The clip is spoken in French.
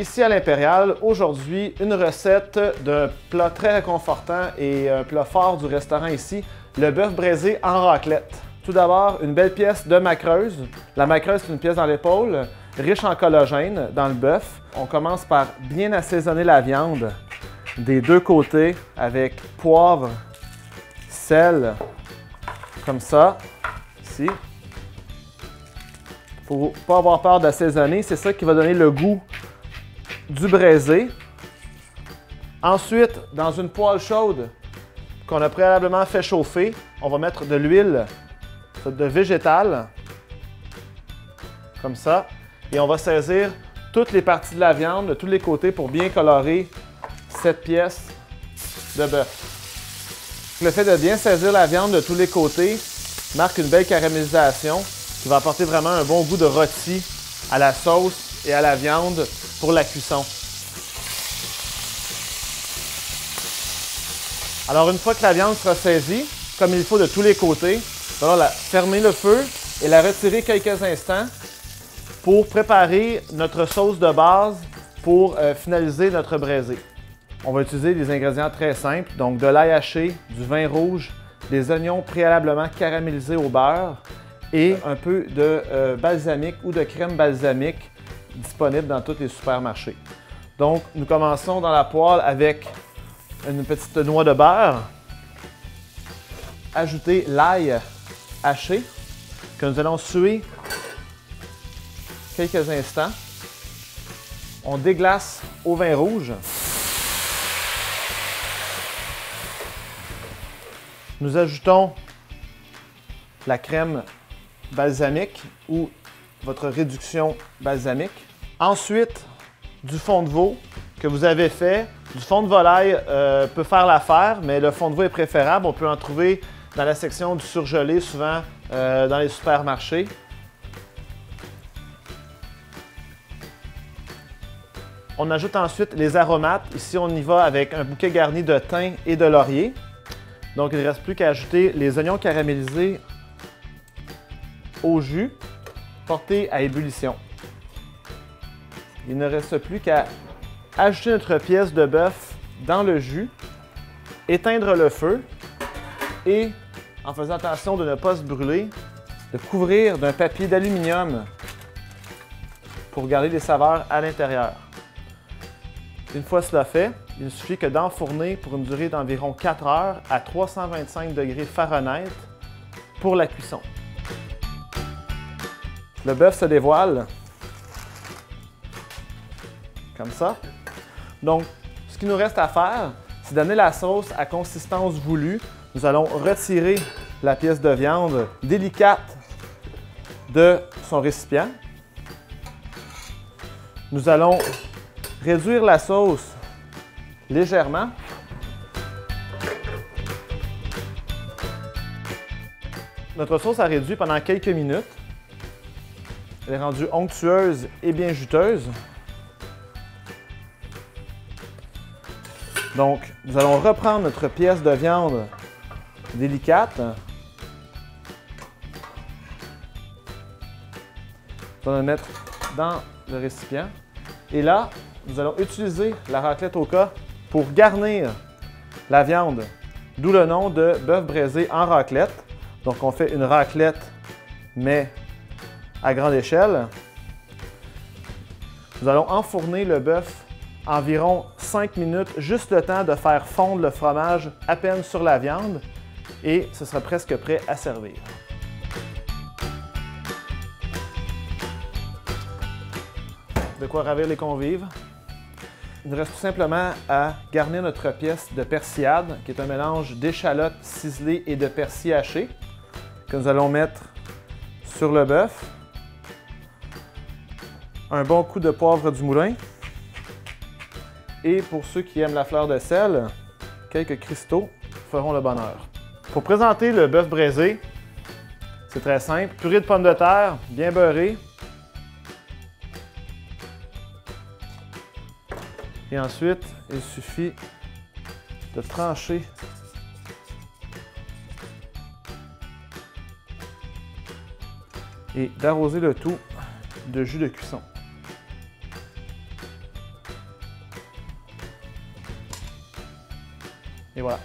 ici à l'Impérial, aujourd'hui, une recette d'un plat très réconfortant et un plat fort du restaurant ici, le bœuf braisé en raclette. Tout d'abord, une belle pièce de macreuse. La macreuse, c'est une pièce dans l'épaule, riche en collagène dans le bœuf. On commence par bien assaisonner la viande des deux côtés avec poivre, sel, comme ça, ici. Il ne faut pas avoir peur d'assaisonner, c'est ça qui va donner le goût du braisé. Ensuite, dans une poêle chaude qu'on a préalablement fait chauffer, on va mettre de l'huile de végétale, comme ça, et on va saisir toutes les parties de la viande de tous les côtés pour bien colorer cette pièce de bœuf. Le fait de bien saisir la viande de tous les côtés marque une belle caramélisation qui va apporter vraiment un bon goût de rôti à la sauce et à la viande pour la cuisson. Alors une fois que la viande sera saisie, comme il faut de tous les côtés, nous allons fermer le feu et la retirer quelques instants pour préparer notre sauce de base pour finaliser notre braisé. On va utiliser des ingrédients très simples, donc de l'ail haché, du vin rouge, des oignons préalablement caramélisés au beurre et un peu de balsamique ou de crème balsamique disponible dans tous les supermarchés. Donc, nous commençons dans la poêle avec une petite noix de beurre. Ajouter l'ail haché que nous allons suer quelques instants. On déglace au vin rouge. Nous ajoutons la crème balsamique ou votre réduction balsamique. Ensuite, du fond de veau que vous avez fait. Du fond de volaille peut faire l'affaire, mais le fond de veau est préférable. On peut en trouver dans la section du surgelé, souvent dans les supermarchés. On ajoute ensuite les aromates. Ici, on y va avec un bouquet garni de thym et de laurier. Donc, il ne reste plus qu'à ajouter les oignons caramélisés au jus, porté à ébullition. Il ne reste plus qu'à ajouter notre pièce de bœuf dans le jus, éteindre le feu et, en faisant attention de ne pas se brûler, de couvrir d'un papier d'aluminium pour garder les saveurs à l'intérieur. Une fois cela fait, il ne suffit que d'enfourner pour une durée d'environ 4 heures à 325 degrés Fahrenheit pour la cuisson. Le bœuf se dévoile comme ça. Donc, ce qu'il nous reste à faire, c'est donner la sauce à consistance voulue. Nous allons retirer la pièce de viande délicate de son récipient. Nous allons réduire la sauce légèrement. Notre sauce a réduit pendant quelques minutes. Elle est rendue onctueuse et bien juteuse. Donc, nous allons reprendre notre pièce de viande délicate. Nous allons la mettre dans le récipient. Et là, nous allons utiliser la raclette au cas pour garnir la viande, d'où le nom de bœuf braisé en raclette. Donc, on fait une raclette, mais à grande échelle. Nous allons enfourner le bœuf environ 5 minutes, juste le temps de faire fondre le fromage à peine sur la viande et ce sera presque prêt à servir. De quoi ravir les convives. Il nous reste tout simplement à garnir notre pièce de persillade, qui est un mélange d'échalotes ciselées et de persil haché, que nous allons mettre sur le bœuf. Un bon coup de poivre du moulin. Et pour ceux qui aiment la fleur de sel, quelques cristaux feront le bonheur. Pour présenter le bœuf braisé, c'est très simple. Purée de pommes de terre, bien beurrée. Et ensuite, il suffit de trancher et d'arroser le tout de jus de cuisson. Et voilà.